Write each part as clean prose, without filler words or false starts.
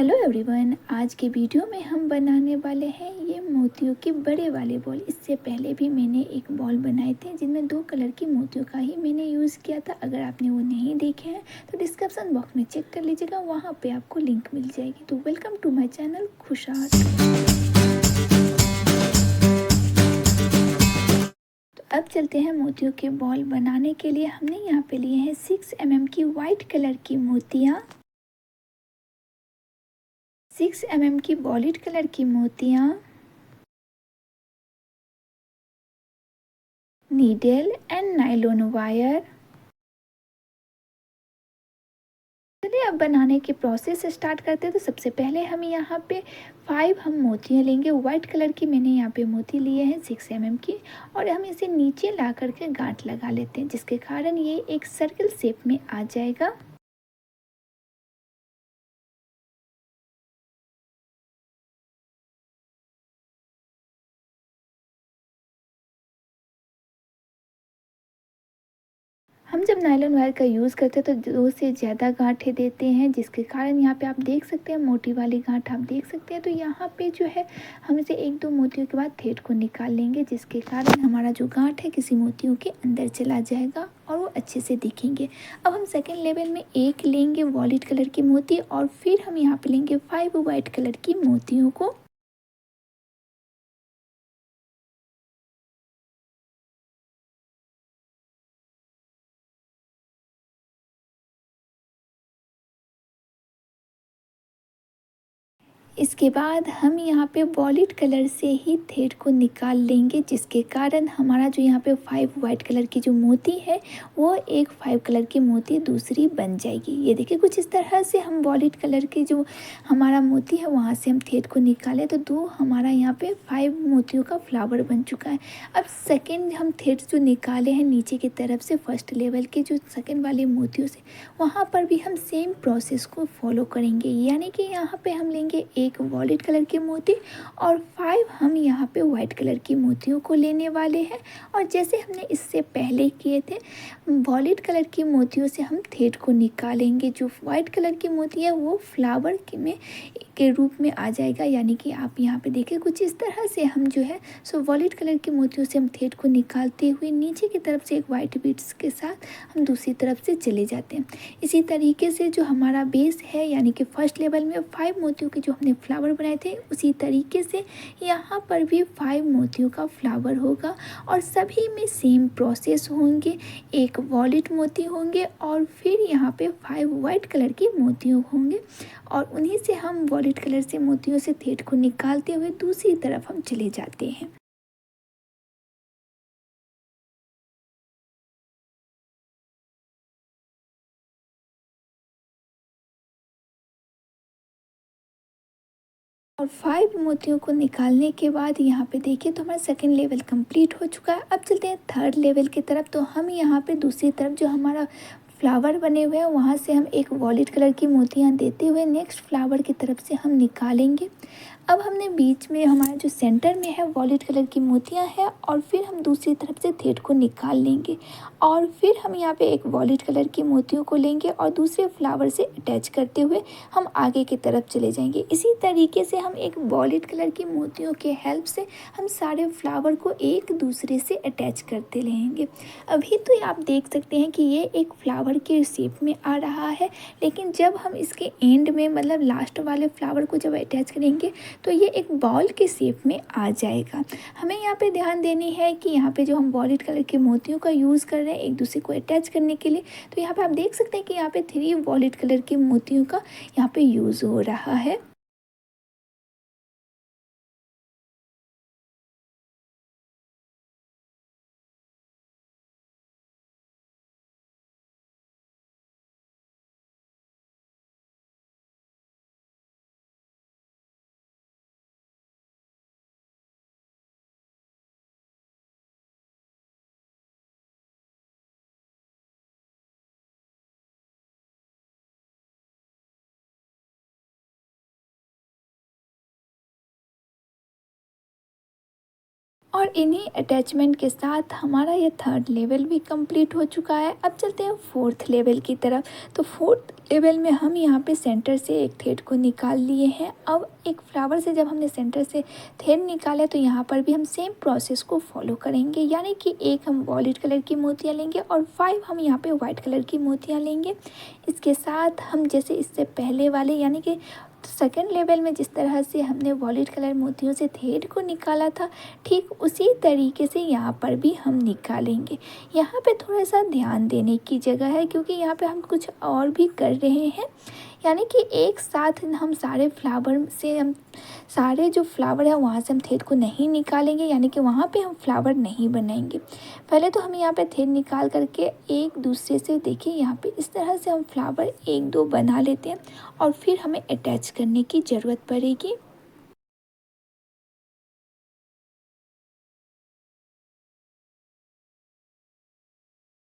Hello everyone, आज के video में हम बनाने वाले हैं ये मोतियों के बड़े वाले बॉल। इससे पहले भी मैंने एक बॉल बनाए थे जिनमें 2 कलर की मोतियों का ही मैंने यूज़ किया था। अगर आपने वो नहीं देखे हैं तो डिस्क्रिप्शन बॉक्स में चेक कर लीजिएगा, वहाँ पे आपको लिंक मिल जाएगी। तो वेलकम टू माय चैनल खुश आर्ट। तो अब चलते हैं मोतियों के बॉल बनाने के लिए। हमने यहाँ पे लिए हैं 6 mm की वाइट कलर की मोतियाँ, 6 mm की वॉलेट कलर की मोतियाँ, नीडल एंड नायलॉन वायर। चलिए अब बनाने के प्रोसेस स्टार्ट करते हैं। तो सबसे पहले हम यहाँ पे 5 हम मोतियाँ लेंगे। वाइट कलर की मैंने यहाँ पे मोती लिए हैं 6 mm की, और हम इसे नीचे ला करके गांठ लगा लेते हैं, जिसके कारण ये एक सर्कल शेप में आ जाएगा। हम जब नायलॉन वायर का यूज़ करते हैं तो 2 से ज़्यादा गांठें देते हैं, जिसके कारण यहाँ पे आप देख सकते हैं मोटी वाली गांठ आप देख सकते हैं। तो यहाँ पे जो है हम इसे 1-2 मोतियों के बाद थ्रेड को निकाल लेंगे, जिसके कारण हमारा जो गांठ है किसी मोतियों के अंदर चला जाएगा और वो अच्छे से दिखेंगे। अब हम सेकेंड लेवल में एक लेंगे वॉलेट कलर की मोती, और फिर हम यहाँ पे लेंगे 5 वाइट कलर की मोतियों को। इसके बाद हम यहाँ पे वॉलेट कलर से ही थ्रेड को निकाल लेंगे, जिसके कारण हमारा जो यहाँ पे 5 वाइट कलर की जो मोती है वो एक 5 कलर की मोती दूसरी बन जाएगी। ये देखिए कुछ इस तरह से हम वॉलेट कलर की जो हमारा मोती है वहाँ से हम थ्रेड को निकालें तो 2 हमारा यहाँ पे 5 मोतियों का फ्लावर बन चुका है। अब सेकेंड हम थ्रेड जो निकाले हैं नीचे की तरफ से फर्स्ट लेवल के जो सेकेंड वाले मोतियों से, वहाँ पर भी हम सेम प्रोसेस को फॉलो करेंगे। यानी कि यहाँ पे हम लेंगे एक वॉलेट कलर के मोती और 5 हम यहाँ पे वाइट कलर की मोतियों को लेने वाले हैं। और जैसे हमने इससे पहले किए थे, वॉलेट कलर की मोतियों से हम थ्रेड को निकालेंगे। जो वाइट कलर की मोती है वो फ्लावर के रूप में आ जाएगा। यानी कि आप यहाँ पे देखिए कुछ इस तरह से हम जो है सो वॉलेट कलर की मोतियों से हम थ्रेड को निकालते हुए नीचे की तरफ से एक वाइट बीड्स के साथ हम दूसरी तरफ से चले जाते हैं। इसी तरीके से जो हमारा बेस है, यानी कि फर्स्ट लेवल में 5 मोतियों के जो हमने फ्लावर बनाए थे, उसी तरीके से यहाँ पर भी 5 मोतियों का फ्लावर होगा और सभी में सेम प्रोसेस होंगे। एक वॉलेट मोती होंगे और फिर यहाँ पे 5 वाइट कलर के मोतियों होंगे, और उन्हीं से हम वॉलेट कलर से मोतियों से थ्रेड को निकालते हुए दूसरी तरफ हम चले जाते हैं। और 5 मोतियों को निकालने के बाद यहाँ पे देखिए तो हमारा सेकेंड लेवल कंप्लीट हो चुका है। अब चलते हैं थर्ड लेवल की तरफ। तो हम यहाँ पे दूसरी तरफ जो हमारा फ्लावर बने हुए हैं वहाँ से हम एक वॉलेट कलर की मोतियाँ देते हुए नेक्स्ट फ्लावर की तरफ से हम निकालेंगे। अब हमने बीच में हमारा जो सेंटर में है वॉलेट कलर की मोतियाँ हैं, और फिर हम दूसरी तरफ से थ्रेड को निकाल लेंगे, और फिर हम यहाँ पे एक वॉलेट कलर की मोतियों को लेंगे और दूसरे फ्लावर से अटैच करते हुए हम आगे की तरफ चले जाएंगे। इसी तरीके से हम एक वॉलेट कलर की मोतियों के हेल्प से हम सारे फ्लावर को एक दूसरे से अटैच करते रहेंगे। अभी तो आप देख सकते हैं कि ये एक फ्लावर के शेप में आ रहा है, लेकिन जब हम इसके एंड में मतलब लास्ट वाले फ्लावर को जब अटैच करेंगे तो ये एक बॉल के शेप में आ जाएगा। हमें यहाँ पे ध्यान देनी है कि यहाँ पे जो हम वॉलेट कलर के मोतियों का यूज़ कर रहे हैं एक दूसरे को अटैच करने के लिए, तो यहाँ पे आप देख सकते हैं कि यहाँ पे 3 वॉलेट कलर के मोतियों का यहाँ पे यूज़ हो रहा है। और इन्हीं अटैचमेंट के साथ हमारा ये थर्ड लेवल भी कंप्लीट हो चुका है। अब चलते हैं फोर्थ लेवल की तरफ। तो फोर्थ लेवल में हम यहाँ पे सेंटर से एक थ्रेड को निकाल लिए हैं। अब एक फ्लावर से जब हमने सेंटर से थ्रेड निकाला तो यहाँ पर भी हम सेम प्रोसेस को फॉलो करेंगे, यानी कि एक हम वॉलेट कलर की मोतियाँ लेंगे और 5 हम यहाँ पे वाइट कलर की मोतियाँ लेंगे। इसके साथ हम जैसे इससे पहले वाले यानी कि सेकेंड लेवल में जिस तरह से हमने वॉलेट कलर मोतियों से थ्रेड को निकाला था, ठीक उसी तरीके से यहाँ पर भी हम निकालेंगे। यहाँ पे थोड़ा सा ध्यान देने की जगह है क्योंकि यहाँ पे हम कुछ और भी कर रहे हैं, यानी कि एक साथ हम सारे फ्लावर से हम सारे जो फ्लावर है वहाँ से हम थ्रेड को नहीं निकालेंगे, यानी कि वहाँ पे हम फ्लावर नहीं बनाएंगे। पहले तो हम यहाँ पे थ्रेड निकाल करके एक दूसरे से देखिए यहाँ पे इस तरह से हम फ्लावर एक दो बना लेते हैं और फिर हमें अटैच करने की ज़रूरत पड़ेगी।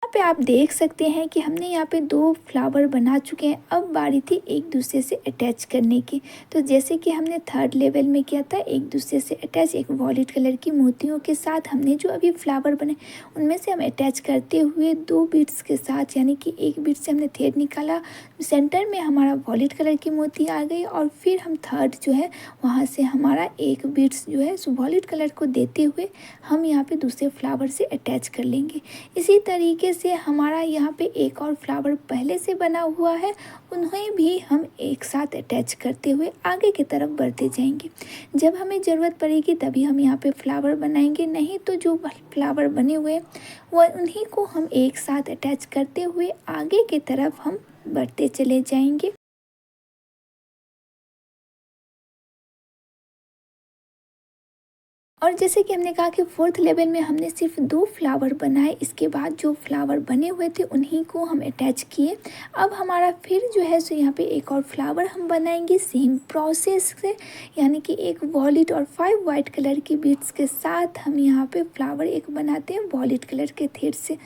यहाँ पे आप देख सकते हैं कि हमने यहाँ पे 2 फ्लावर बना चुके हैं। अब बारी थी एक दूसरे से अटैच करने की। तो जैसे कि हमने थर्ड लेवल में किया था एक दूसरे से अटैच, एक वॉलेट कलर की मोतियों के साथ हमने जो अभी फ्लावर बने उनमें से हम अटैच करते हुए 2 बीड्स के साथ, यानी कि एक बीड से हमने थ्रेड निकाला, सेंटर में हमारा वॉलेट कलर की मोती आ गई और फिर हम थर्ड जो है वहाँ से हमारा एक बीड्स जो है वॉलेट कलर को देते हुए हम यहाँ पे दूसरे फ्लावर से अटैच कर लेंगे। इसी तरीके से हमारा यहाँ पे एक और फ्लावर पहले से बना हुआ है, उन्हें भी हम एक साथ अटैच करते हुए आगे की तरफ बढ़ते जाएंगे। जब हमें ज़रूरत पड़ेगी तभी हम यहाँ पे फ्लावर बनाएंगे, नहीं तो जो फ्लावर बने हुए वह उन्हीं को हम एक साथ अटैच करते हुए आगे की तरफ हम बढ़ते चले जाएंगे। और जैसे कि हमने कहा कि फोर्थ लेवल में हमने सिर्फ 2 फ्लावर बनाए, इसके बाद जो फ्लावर बने हुए थे उन्हीं को हम अटैच किए। अब हमारा फिर जो है सो यहाँ पे एक और फ्लावर हम बनाएंगे सेम प्रोसेस से, यानी कि एक वॉलेट और 5 वाइट कलर की बीड्स के साथ हम यहाँ पे फ्लावर एक बनाते हैं वॉलेट कलर के थ्रेड से।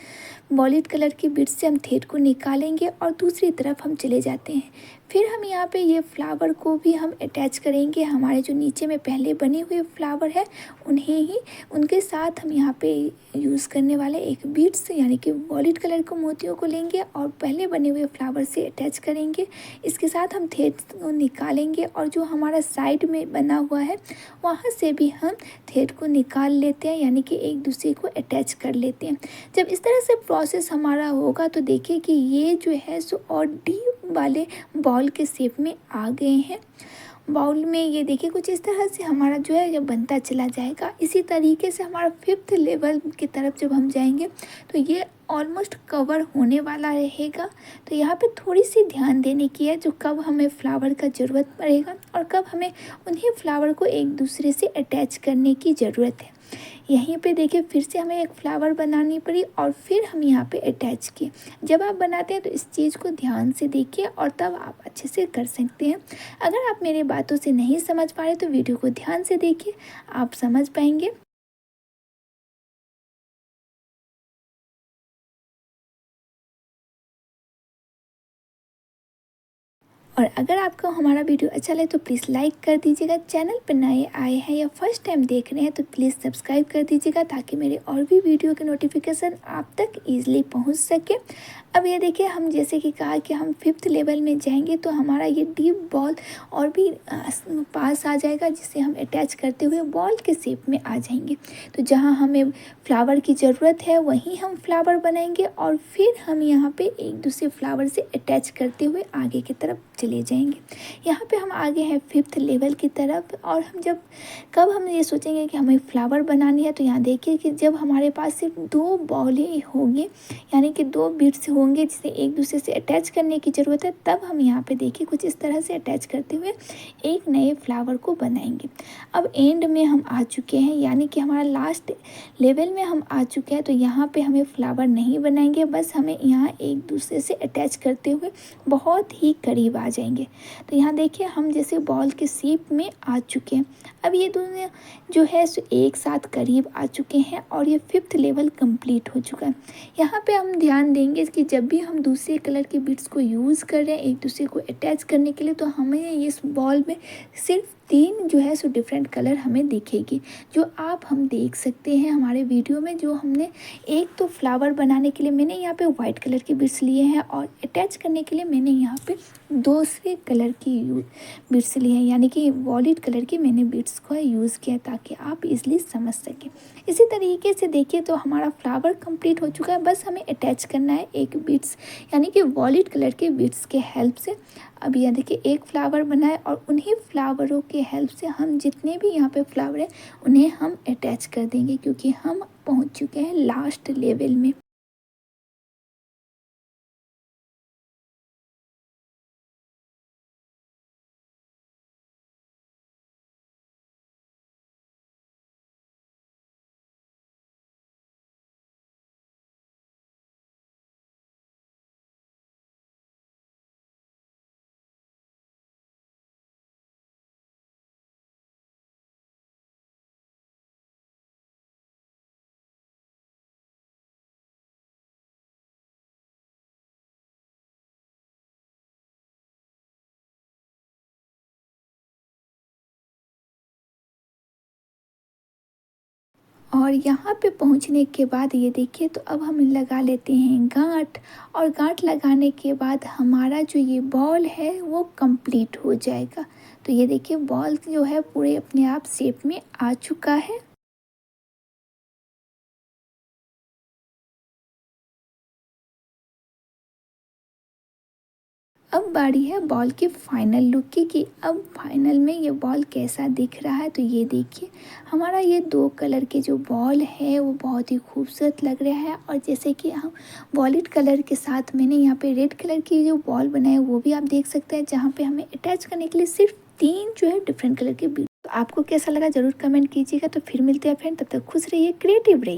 वॉलेट कलर की बीड्स से हम थ्रेड को निकालेंगे और दूसरी तरफ हम चले जाते हैं। फिर हम यहाँ पे ये फ्लावर को भी हम अटैच करेंगे, हमारे जो नीचे में पहले बने हुए फ्लावर है उन्हें ही उनके साथ हम यहाँ पे यूज़ करने वाले एक बीड्स यानी कि वॉलेट कलर को मोतियों को लेंगे और पहले बने हुए फ्लावर से अटैच करेंगे। इसके साथ हम थ्रेड को निकालेंगे और जो हमारा साइड में बना हुआ है वहाँ से भी हम थ्रेड को निकाल लेते हैं, यानी कि एक दूसरे को अटैच कर लेते हैं। जब इस तरह से प्रोसेस हमारा होगा तो देखिए कि ये जो है सो और डीप वाले बॉल के शेप में आ गए हैं। बाउल में ये देखिए कुछ इस तरह से हमारा जो है ये बनता चला जाएगा। इसी तरीके से हमारा फिफ्थ लेवल की तरफ जब हम जाएंगे तो ये ऑलमोस्ट कवर होने वाला रहेगा। तो यहाँ पे थोड़ी सी ध्यान देने की है जो कब हमें फ्लावर का ज़रूरत पड़ेगा और कब हमें उन्हीं फ्लावर को एक दूसरे से अटैच करने की ज़रूरत है। यहीं पे देखिए फिर से हमें एक फ्लावर बनानी पड़ी और फिर हम यहाँ पे अटैच किए। जब आप बनाते हैं तो इस चीज़ को ध्यान से देखिए और तब आप अच्छे से कर सकते हैं। अगर आप मेरी बातों से नहीं समझ पा रहे तो वीडियो को ध्यान से देखिए, आप समझ पाएंगे। और अगर आपको हमारा वीडियो अच्छा लगे तो प्लीज़ लाइक कर दीजिएगा। चैनल पर नए आए हैं या फर्स्ट टाइम देख रहे हैं तो प्लीज़ सब्सक्राइब कर दीजिएगा ताकि मेरे और भी वीडियो के नोटिफिकेशन आप तक ईजिली पहुंच सके। अब ये देखिए हम जैसे कि कहा कि हम फिफ्थ लेवल में जाएंगे तो हमारा ये डीप बॉल और भी पास आ जाएगा, जिसे हम अटैच करते हुए बॉल के शेप में आ जाएंगे। तो जहाँ हमें फ्लावर की ज़रूरत है वहीं हम फ्लावर बनाएंगे और फिर हम यहाँ पे एक दूसरे फ्लावर से अटैच करते हुए आगे की तरफ चले जाएंगे। यहाँ पे हम आगे हैं फिफ्थ लेवल की तरफ और कब हम ये सोचेंगे कि हमें फ्लावर बनानी है तो यहाँ देखिए कि जब हमारे पास सिर्फ 2 बॉलें होंगी, यानी कि 2 बीड्स होंगे जिसे एक दूसरे से अटैच करने की ज़रूरत है, तब हम यहाँ पे देखिए कुछ इस तरह से अटैच करते हुए एक नए फ्लावर को बनाएंगे। अब एंड में हम आ चुके हैं, यानी कि हमारा लास्ट लेवल में हम आ चुके हैं। तो यहाँ पे हमें फ्लावर नहीं बनाएंगे, बस हमें यहाँ एक दूसरे से अटैच करते हुए बहुत ही करीब आ जाएंगे। तो यहाँ देखिए हम जैसे बॉल के शेप में आ चुके हैं। अब ये दोनों जो है सो एक साथ करीब आ चुके हैं और ये फिफ्थ लेवल कंप्लीट हो चुका है। यहाँ पे हम ध्यान देंगे कि जब भी हम दूसरे कलर के बीड्स को यूज़ कर रहे हैं एक दूसरे को अटैच करने के लिए, तो हमें इस बॉल में सिर्फ तीन जो है सो डिफरेंट कलर हमें दिखेगी, जो आप हम देख सकते हैं हमारे वीडियो में। जो हमने एक तो फ्लावर बनाने के लिए मैंने यहाँ पे वाइट कलर के बीड्स लिए हैं और अटैच करने के लिए मैंने यहाँ पे दूसरे कलर की बीड्स लिए हैं, यानी कि वॉलेट कलर के मैंने बीड्स का यूज़ किया ताकि आप इजली समझ सकें। इसी तरीके से देखिए तो हमारा फ्लावर कंप्लीट हो चुका है, बस हमें अटैच करना है एक बीड्स यानी कि वॉलेट कलर के बीड्स के हेल्प से। अब यह देखिए एक फ्लावर बनाए और उन्हीं फ्लावरों के हेल्प से हम जितने भी यहाँ पे फ्लावर हैं उन्हें हम अटैच कर देंगे, क्योंकि हम पहुँच चुके हैं लास्ट लेवल में। और यहाँ पे पहुँचने के बाद ये देखिए तो अब हम लगा लेते हैं गांठ। और गांठ लगाने के बाद हमारा जो ये बॉल है वो कंप्लीट हो जाएगा। तो ये देखिए बॉल जो है पूरे अपने आप शेप में आ चुका है। अब बारी है बॉल के फाइनल लुक की कि अब फाइनल में ये बॉल कैसा दिख रहा है। तो ये देखिए हमारा ये दो कलर के जो बॉल है वो बहुत ही खूबसूरत लग रहा है। और जैसे कि हम वॉलेट कलर के साथ मैंने यहाँ पे रेड कलर की जो बॉल बनाए वो भी आप देख सकते हैं, जहाँ पे हमें अटैच करने के लिए सिर्फ तीन जो है डिफरेंट कलर के बीड। तो आपको कैसा लगा ज़रूर कमेंट कीजिएगा। तो फिर मिलते हैं फ्रेंड, तब तक खुश रहिए, क्रिएटिव रहिए।